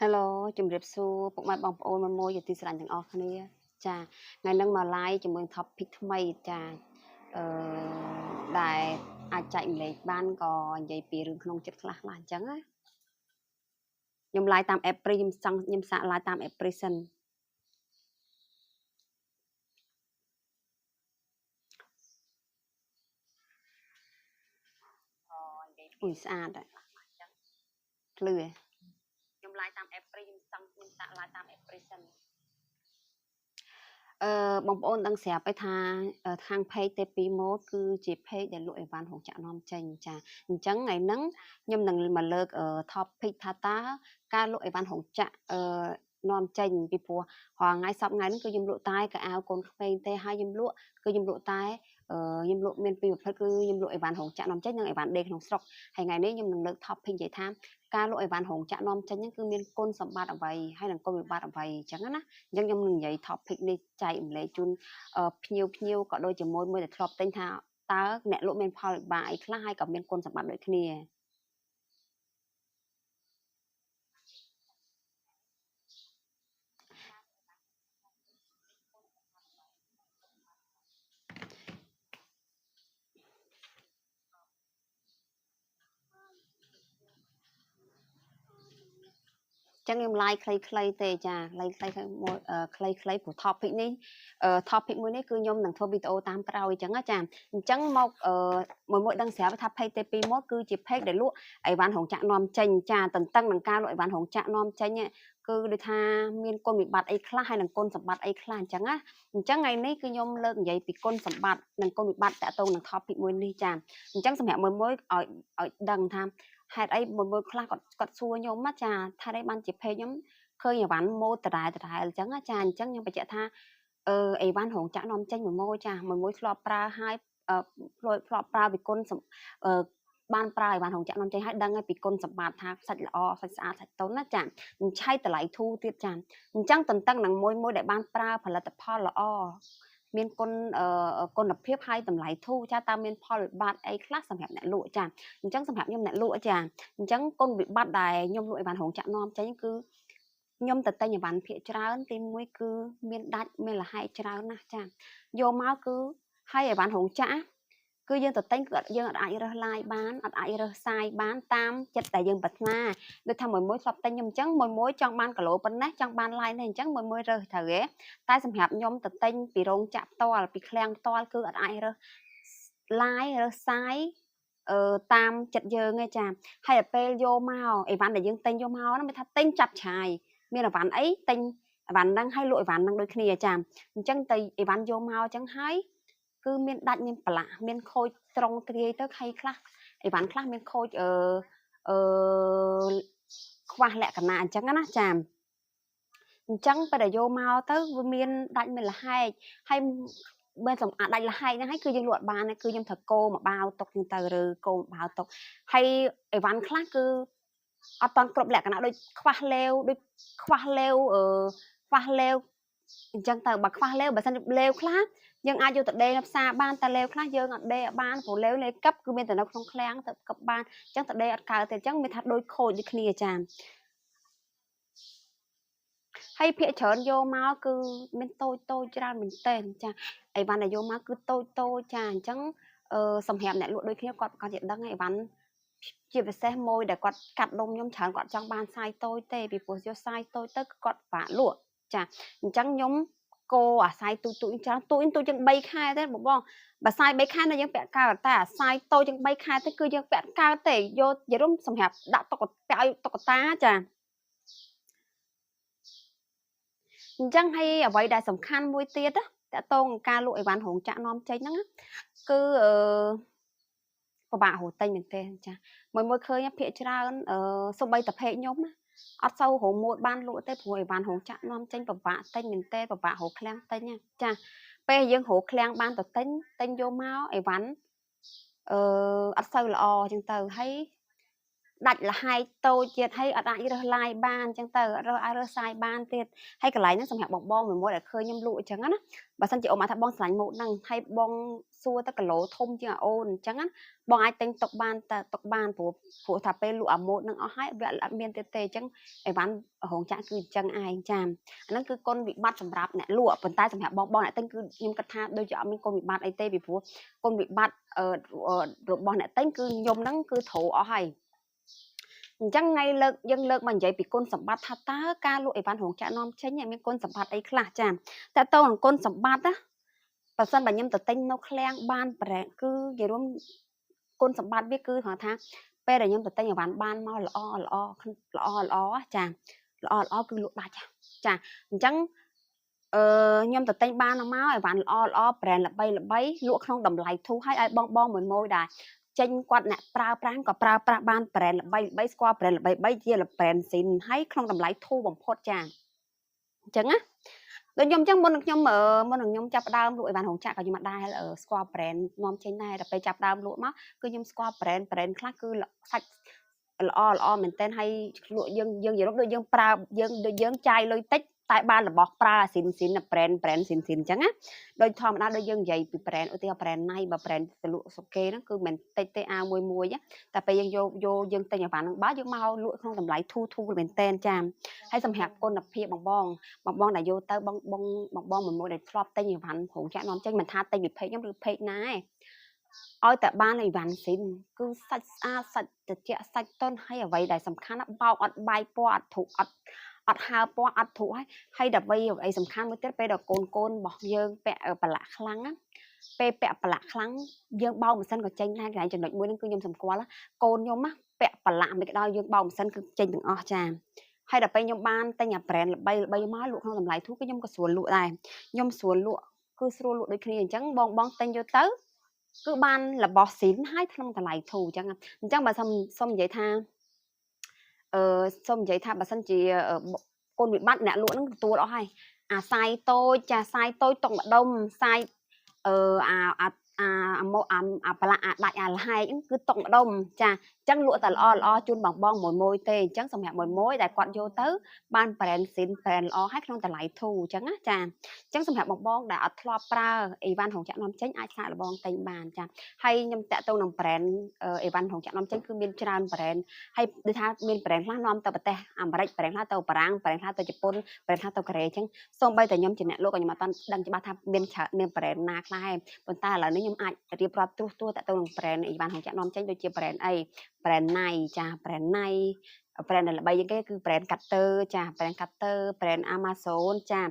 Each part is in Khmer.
Hello ជំរាបសួរពុកម៉ែបងប្អូនមួយជាទីស្រឡាញ់ទាំងអស់គ្នាចាថ្ងៃនេះមក live ជាមួយ topic ថ្មីចាអឺដែលអាចចែកម្លែកបានក៏និយាយពីរឿងក្នុងចិត្តខ្លះអញ្ចឹងណាខ្ញុំ live តាម app ព្រីខ្ញុំសាក live តាម app ព្រីសិនអ៊ុយស្អាតភ្លឺខ្ញុំ live តាម app ព្រីខ្ញុំសាក live តាម app ព្រីសិនបងប្អូនដឹងស្រាប់ឯថាខាង page ទេ2 mode គឺជា page ដែលលក់អីវ៉ាន់រោងចក្រនាំចេញចាអញ្ចឹងថ្ងៃហ្នឹងខ្ញុំនឹងមកលើក topic ថាតើការលក់អីវ៉ាន់រោងចក្រនាំចេញពីព្រោះរាល់ថ្ងៃសប្តាហ៍ថ្ងៃហ្នឹងគឺខ្ញុំលក់តែកៅអៅកូនក្មេងទេហើយខ្ញុំលក់តែខ្ញុំលក់មានពីរប្រភេទគឺខ្ញុំលក់អីវ៉ាន់រោងចក្រនាំចេញនិងអីវ៉ាន់ដេរក្នុងស្រុកហើយថ្ងៃនេះខ្ញុំនឹងលើក topic និយាយថាការលក់អីវ៉ាន់រោងចក្រនាំចេញហ្នឹងគឺមានគុណសម្បត្តិអ្វីហើយនិងគុណវិបត្តិអ្វីអញ្ចឹងណាអញ្ចឹងខ្ញុំនឹងនិយាយ topic នេះចែករំលែកជូនភ្ញៀវក៏ដូចជាមួយមួយដែលធ្លាប់ទិញថាតើអ្នកលក់មានផលវិបាកអីខ្លះហើយក៏មានគុណសម្បត្តិដូចគ្នាចឹងខ្ញុំ like ខ្លីៗទេចា like ខ្លីៗព្រោះ topic នេះtopic មួយនេះគឺខ្ញុំនឹងធ្វើវីដេអូតាមក្រោយអញ្ចឹងណាចាអញ្ចឹងមកមួយដឹងស្រាប់ថា page ទេ2 mode គឺជា page ដែលលក់អីវ៉ាន់រោងចក្រនាំចេញចាតន្ទឹងនឹងការលក់អីវ៉ាន់រោងចក្រនាំចេញគឺដូចថាមានគុណវិបត្តិអីខ្លះហើយនិងគុណសម្បត្តិអីខ្លះអញ្ចឹងណាអញ្ចឹងថ្ងៃនេះគឺខ្ញុំលើកនិយាយពីគុណសម្បត្តិនិងគុណវិបត្តិតាក់ទងនឹង topic មួយនេះចាអញ្ចឹងសម្រាប់មួយឲ្យដឹងថាហេតុអីមួយខ្លះគាត់សួរខ្ញុំណាចាថាđâyបានជា page ខ្ញុំឃើញអីវ៉ាន់ម៉ូដដដែលអញ្ចឹងណាចាអញ្ចឹងខ្ញុំបញ្ជាក់ថាអីវ៉ាន់រោងចក្រនាំចេញមួយចាមួយធ្លាប់ប្រើហើយធ្លាប់ប្រើពីគុណបានប្រើអីវ៉ាន់រោងចក្រនាំចេញឲ្យដឹងពីគុណសម្បត្តិថាសាច់ល្អសាច់ស្អាតសាច់ទន់ណាចាអញ្ឆៃតម្លៃធូរទៀតចាអញ្ចឹងតន្ទឹងនឹងមួយដែលបានប្រើផលិតផលល្អមានគុណភាពហើយតម្លៃធូរចាតើមានផលវិបត្តិអីខ្លះសម្រាប់អ្នកលក់ចាអញ្ចឹងសម្រាប់ខ្ញុំអ្នកលក់ចាអញ្ចឹងគុណវិបត្តិដែលខ្ញុំលក់អីវ៉ាន់រោងចក្រនាំចេញគឺខ្ញុំទៅទិញអីវ៉ាន់ភាគច្រើនទី1គឺមានដាច់មានលហែកច្រើនណាស់ចាយកមកគឺហើយអីវ៉ាន់រោងចក្រគឺយើងទៅទិញគឺយើងអាចរើសឡាយបានអត់អាចរើសសាយបានតាមចិត្តដែលយើងប្រាថ្នាដូចថាមួយធ្លាប់ទិញខ្ញុំអញ្ចឹងមួយចង់បានគីឡូប៉ុណ្ណេះចង់បានឡាយនេះអញ្ចឹងមួយរើសត្រូវទេតែសម្រាប់ខ្ញុំទៅទិញពីរោងចក្រផ្ទាល់ពីឃ្លាំងផ្ទាល់គឺអត់អាចរើសឡាយរើសសាយតាមចិត្តយើងឯងចាហើយដល់ពេលយកមកអីវ៉ាន់ដែលយើងទិញយកមកហ្នឹងមិនថាទិញចាប់ឆាយមានអីវ៉ាន់អីទិញអីវ៉ាន់ហ្នឹងហើយលក់អីវ៉ាន់ហ្នឹងដូចគ្នាចាអញ្ចឹងទៅអីវ៉ាន់យកមកអញ្ចឹងហើយគឺមានដាច់មានប្រឡាក់មានខូចត្រង់ទ្រាយទៅហើយខ្លះអីវ៉ាន់ខ្លះមានខូចខ្វះលក្ខណៈអញ្ចឹងណាចាអញ្ចឹងពេលដែលយកមកទៅវាមានដាច់មានលហែកហើយបើសម្អាតដាច់លហែកហ្នឹងហើយគឺយើងលក់អត់បានគឺខ្ញុំត្រូវកូរមកបាវទុកហ្នឹងទៅឬកូរបាវទុកហើយអីវ៉ាន់ខ្លះគឺអត់តាន់គ្រប់លក្ខណៈដូចខ្វះលេវដូចខ្វះលេវអញ្ចឹងទៅបើខ្វះលេវបើសិនលេវខ្លះយើងអាចយកទៅដេរនៅផ្សារបានតែលេវខ្លះយើងអត់ដេរបានព្រោះលេវកឹបគឺមានតែនៅក្នុងឃ្លាំងទៅកឹបបានអញ្ចឹងទៅដេរអត់កើតទេអញ្ចឹងមានថាដូចខូចដូចគ្នាចាហើយភាគច្រើនយកមកគឺមានតូចច្រើនមែនទែនចាអីវ៉ាន់ដែលយកមកគឺតូចចាអញ្ចឹងសម្រាប់អ្នកលក់ដូចគ្នាគាត់ជាដឹងអីវ៉ាន់ជាពិសេសមួយដែលគាត់កាត់ដុំខ្ញុំច្រើនគាត់ចង់បានសាយតូចទេពីព្រោះយកសាយតូចទៅគាត់ពិបាកលក់ចាអញ្ចឹងខ្ញុំកោអាសាយទូចច្រើនទូចជាង3ខែទេបងបើសាយ3ខែនៅយើងពាក់កើតតែអាសាយតូចជាង3ខែទេគឺយើងពាក់កើតទេយកនិយាយរួមសម្រាប់ដាក់តុកតាឲ្យតុកតាចាអញ្ចឹងហើយអ្វីដែលសំខាន់មួយទៀតតកតងការលក់អីវ៉ាន់រោងចក្រនាំចេញហ្នឹងគឺពិបាករកទិញមែនទេចាមួយឃើញភាគច្រើនសូម្បីតែเพจខ្ញុំណាអត់សូវរកម៉ូតបានលក់ទេព្រោះអីវ៉ាន់រោងចក្រនាំចេញពិបាកទិញមែនទេពិបាករកឃ្លាំងទិញចាពេលយើងរកឃ្លាំងបានទៅទិញយកមកអីវ៉ាន់អត់សូវល្អអញ្ចឹងទៅហើយ ដាច់លហើយតូចទៀតហើយអត់អាចរើសឡាយបានអញ្ចឹងទៅរើសសាយបានទៀតហើយកន្លែងហ្នឹងសម្រាប់បងមួយដែលឃើញខ្ញុំលក់អញ្ចឹងណាបើសិនជាអូនមកថាបងឆ្លាញ់ម៉ូតហ្នឹងហើយបងសួរទៅគីឡូធំជាងអូនអញ្ចឹងណាបងអាចទិញទុកបានតែទុកបានព្រោះថាពេលលក់អាម៉ូតហ្នឹងអស់ហើយវាអត់មានទៀតទេអញ្ចឹងអីវ៉ាន់រោងចក្រគឺអញ្ចឹងឯងចាអាហ្នឹងគឺគុណវិបត្តិសម្រាប់អ្នកលក់ប៉ុន្តែសម្រាប់បងអ្នកទិញគឺខ្ញុំគិតថាដូចជាអត់មានគុណវិបត្តិអីទេពីព្រោះគុណវិបត្តិរបស់អ្នកទិញគឺខ្ញុំហ្នឹងគឺត្រូវអស់ហើយអញ្ចឹងថ្ងៃយើងលើកមកនិយាយពីគុណសម្បត្តិថាតើការលក់អីវ៉ាន់រោងចក្រនាំចេញមានគុណសម្បត្តិអីខ្លះចាតើតើនឹងគុណសម្បត្តិណាបើសិនបើខ្ញុំទៅទិញនៅឃ្លាំងបានប្រែគឺនិយាយរួមគុណសម្បត្តិវាគឺថាពេលដែលខ្ញុំទៅទិញអីវ៉ាន់បានមកល្អចាល្អគឺលក់ដាច់ចាអញ្ចឹងខ្ញុំទៅទិញបានមកអីវ៉ាន់ល្អប្រែនល្បីលក់ក្នុងតម្លៃធូរហើយឲ្យបងមួយដែរចេញគាត់អ្នកប្រើប្រាស់ក៏ប្រើប្រាស់បានប្រែនល្បីស្គាល់ប្រែនល្បីជាប្រែនស៊ីនហើយក្នុងតម្លៃធូរបំផុតចាអញ្ចឹងណាដូចខ្ញុំអញ្ចឹងមុននឹងខ្ញុំចាប់ដើមលក់អីវ៉ាន់រោងចក្រក៏ខ្ញុំអត់ដែរស្គាល់ប្រែននាំចេញដែរតែពេលចាប់ដើមលក់មកគឺខ្ញុំស្គាល់ប្រែនខ្លះគឺសាច់ល្អមែនទែនហើយលក់យើងនិយាយដូចយើងប្រើយើងចាយលុយតិចតែបានរបស់ប្រើស៊ីនប្រែនស៊ីនអញ្ចឹងណាដូចធម្មតាដូចយើងនិយាយពីប្រែនឧទាហរណ៍ប្រែនណៃបើប្រែនទៅលក់សុកគេហ្នឹងគឺមិនតិចទេអាមួយតែពេលយើងយកយើងទិញអីវ៉ាន់ហ្នឹងបើយើងមកលក់ក្នុងតម្លៃធូរមែនទែនចាហើយសម្រាប់គុណភាពបងដែលយកទៅបងមួយដែលធ្លាប់ទិញអីវ៉ាន់រោងចក្រនាំចេញមិនថាទិញពីពេកខ្ញុំឬពេកណាឯងឲ្យតែបានអីវ៉ាន់ស៊ីនគឺសាច់ស្អាតសាច់ត្រជាក់សាច់ទន់ហើយអ្វីដែលសំខាន់បោកអត់បាយពណ៌អត់ធុអត់ហើពណ៌អត់ធុហើយដល់អ្វីសំខាន់មួយទៀតពេលដល់កូនរបស់យើងពាក់ប្រឡាក់ខ្លាំងណាពេលពាក់ប្រឡាក់ខ្លាំងយើងបោកម៉ាស៊ីនក៏ចេញដែរកន្លែងចំណុចមួយហ្នឹងគឺខ្ញុំសម្គាល់កូនខ្ញុំណាពាក់ប្រឡាក់មិនក៏ដោយយើងបោកម៉ាស៊ីនគឺចេញទាំងអស់ចាហើយដល់ពេលខ្ញុំបានទិញអាប្រែនល្បីមកលក់ក្នុងតម្លៃធូរគឺខ្ញុំក៏ស្រួលលក់ដែរខ្ញុំស្រួលលក់គឺស្រួលលក់ដូចគ្នាអញ្ចឹងបងទិញយកទៅគឺបានរបស់ស៊ីនហើយក្នុងតម្លៃធូរអញ្ចឹងបើសុំនិយាយថាសុំនិយាយថាបើសិនជាគុណវិបត្តិអ្នកលក់ហ្នឹងទទួលអស់ហើយអាសាយតូចចាសាយតូចតុកម្ដុំសាយអាប្រឡាក់អាដាច់អាលហែកគឺតុកម្ដុំចាអញ្ចឹងលក់តែល្អជូនបងមួយទេអញ្ចឹងសម្រាប់មួយដែលគាត់យកទៅបានប្រែនស៊ីនប្រែនល្អហើយក្នុងតម្លៃធូរអញ្ចឹងណាចាអញ្ចឹងសម្រាប់បងដែលអត់ធ្លាប់ប្រើអីវ៉ាន់រោងចក្រនាំចេញអាចសាកល្បងទិញបានចាហើយខ្ញុំតាក់ទងនឹងប្រែនអីវ៉ាន់រោងចក្រនាំចេញគឺមានច្រើនប្រែនហើយដូចថាមានប្រែនខ្លះនាំទៅប្រទេសអាមេរិកប្រែនខ្លះទៅបារាំងប្រែនខ្លះទៅជប៉ុនប្រែនខ្លះទៅកូរ៉េអញ្ចឹងសូម្បីតែខ្ញុំជាអ្នកលក់ក៏ខ្ញុំអត់ដឹងច្បាស់ថាមានប្រែនណាខ្លះដែរប៉ុន្តែឥឡូវនេះខ្ញុំអាចរៀបរាប់ទូតាក់ទងនឹងប្រែនអីវ៉ាន់រោងចក្រនាំចេញដូចជាប្រែនអីប្រែនណៃចាប្រែនណៃប្រែនដែលល្បីជាងគេគឺប្រែនកាត់ទ័រចាប្រែនកាត់ទ័រប្រែន Amazon ចា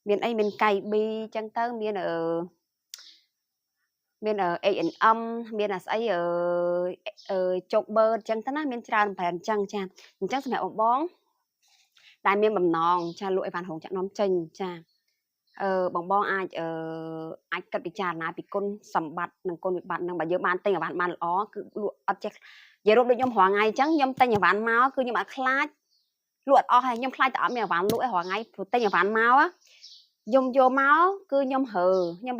មានអីមានកៃប៊ីចឹងទៅមានH&M មានអាស្អីជោគបឺតចឹងទៅណាមានច្រើនប្រែនចឹងចាអញ្ចឹងសម្រាប់បងដែលមានបំណងចាលក់អីវ៉ាន់រោងចក្រនាំចេញចាបងអាចគិតពិចារណាពីគុណសម្បត្តិនិងគុណវិបត្តិនឹងបើយើងបានទិញអីវ៉ាន់បានល្អគឺលក់អត់ចេះនិយាយរួមដូចខ្ញុំរាល់ថ្ងៃអញ្ចឹងខ្ញុំទិញអីវ៉ាន់មកគឺខ្ញុំអត់ខ្លាចលក់អត់អស់ហើយខ្ញុំខ្លាចតែអត់មានអីវ៉ាន់លក់ឯរាល់ថ្ងៃព្រោះទិញអីវ៉ាន់មកខ្ញុំយកមកគឺខ្ញុំ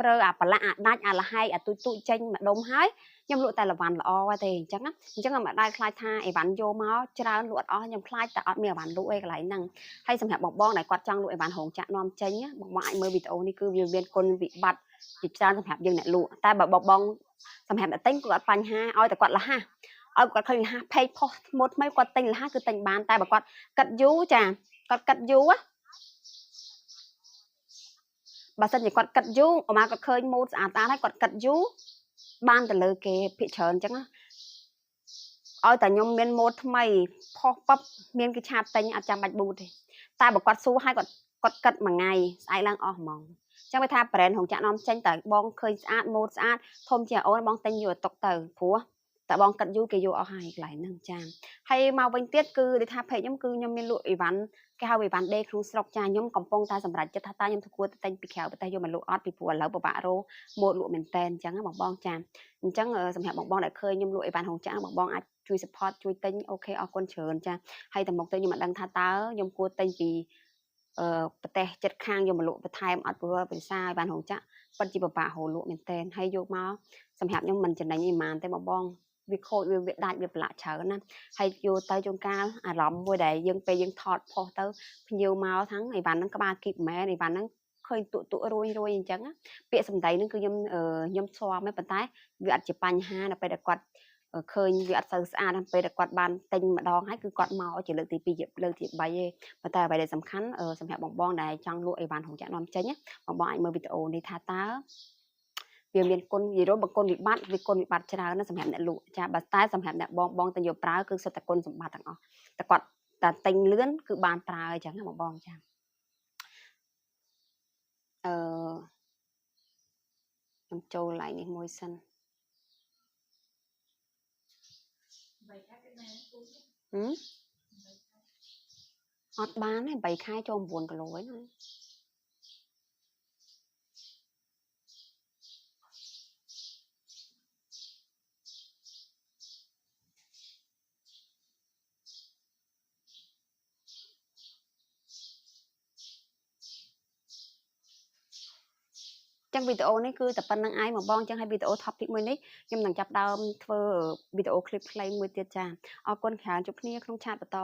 រើអាប្រឡាក់អាដាច់អាលហែកអាទូចចេញម្ដុំហើយខ្ញុំលក់តែអីវ៉ាន់ល្អទេអញ្ចឹងខ្ញុំមិនដែលខ្លាចថាអីវ៉ាន់យកមកច្រើនលក់អត់អស់ខ្ញុំខ្លាចតែអត់មានអីវ៉ាន់លក់ឯកន្លែងហ្នឹងហើយសម្រាប់បងដែលគាត់ចង់លក់អីវ៉ាន់រោងចក្រនាំចេញបងអាចមើលវីដេអូនេះគឺវាមានគុណវិបត្តិជាច្រើនសម្រាប់យើងអ្នកលក់តែបើបងសម្រាប់អ្នកទិញគឺអត់បញ្ហាឲ្យតែគាត់លះឲ្យគាត់ឃើញលះពេកផុសថ្មថ្មីគាត់ទិញលះគឺទិញបានតែបើគាត់គិតយូរចាគាត់គិតយូរបើសិនជាគាត់គិតយូរអមគាត់ឃើញម៉ូតស្អាតហើយគាត់គិតយូរបានទៅលើគេភាគច្រើនអញ្ចឹងឲ្យតែខ្ញុំមានម៉ូតថ្មីផុសប៉ាប់មានគេឆាតទិញអត់ចាំបាច់ប៊ូតទេតែបើគាត់សួរឲ្យគាត់គិតមួយថ្ងៃស្អែកឡើងអស់ហ្មងចឹងវាថាប្រែនរោងចក្រនាំចេញតែបងឃើញស្អាតម៉ូតស្អាតធំជាអូនបងទិញយកទុកទៅព្រោះតែបងគិតយូរគេយកអស់ហើយកន្លែងហ្នឹងចាហើយមកវិញទៀតគឺដូចថាពេកខ្ញុំគឺខ្ញុំមានលក់អីវ៉ាន់គេហៅអីវ៉ាន់ដេក្នុងស្រុកចាខ្ញុំកំពុងតែសម្រាប់ចិត្តថាតើខ្ញុំគួរទៅទិញពីក្រៅប្រទេសយកមកលក់អត់ពីព្រោះឥឡូវពិបាករកម៉ូតលក់មែនតែនអញ្ចឹងបងចាអញ្ចឹងសម្រាប់បងដែលឃើញខ្ញុំលក់អីវ៉ាន់រោងចក្របងអាចជួយ support ជួយទិញអូខេអរគុណច្រើនចាហើយតែមកទៅខ្ញុំមិនដឹងថាតើខ្ញុំគួរទិញពីប្រទេសចិត្តខាងយកមកលក់បន្ថែមអត់ព្រោះភាសាឲ្យបានរោងចក្រពិតជាពិបាករកលក់មែនតែនហើយយកមកសម្រាប់ខ្ញុំមិនចំណេញអីហ្មងទេបង វាខូចវាដាច់វាប្រឡាក់ច្រើនណាហើយយកទៅជួនកាលអារម្មណ៍មួយដែលយើងពេលយើងថតផុសទៅភ្ញៀវមកทั้งអីវ៉ាន់ហ្នឹងក្បាលគីបមែនអីវ៉ាន់ហ្នឹងឃើញទូរួយអញ្ចឹងពាក្យសម្ដីហ្នឹងគឺខ្ញុំស្គាល់មែនប៉ុន្តែវាអត់ជាបញ្ហាដល់ពេលដែលគាត់ឃើញវាអត់សូវស្អាតដល់ពេលដែលគាត់បានទិញម្ដងហើយគឺគាត់មកជាលើកទី2លើកទី3ទេប៉ុន្តែអ្វីដែលសំខាន់សម្រាប់បងដែលចង់លក់អីវ៉ាន់រោងចក្រនាំចេញបងអាចមើលវីដេអូនេះថាតើវាមានគុណនិយាយរួមគុណវិបត្តិច្រើនណាស់សម្រាប់អ្នកលក់ចាបើតែសម្រាប់អ្នកបងតែយកប្រើគឺសុទ្ធតែគុណសម្បត្តិទាំងអស់តែគាត់តែទិញលឿនគឺបានប្រើអញ្ចឹងណាបងចាខ្ញុំចូល like នេះមួយសិនអត់បានទេ3ខែចូល9គីឡូហ្នឹងណាចឹងវីដេអូនេះគឺតែប៉ុណ្្នឹងឯងមកបងចឹងហើយវីដេអូ topic មួយនេះខ្ញុំនឹងចាប់ដើមធ្វើវីដេអូ clip ខ្លីមួយទៀតចាអរគុណច្រើនជួបគ្នាក្នុងឆាតបន្ត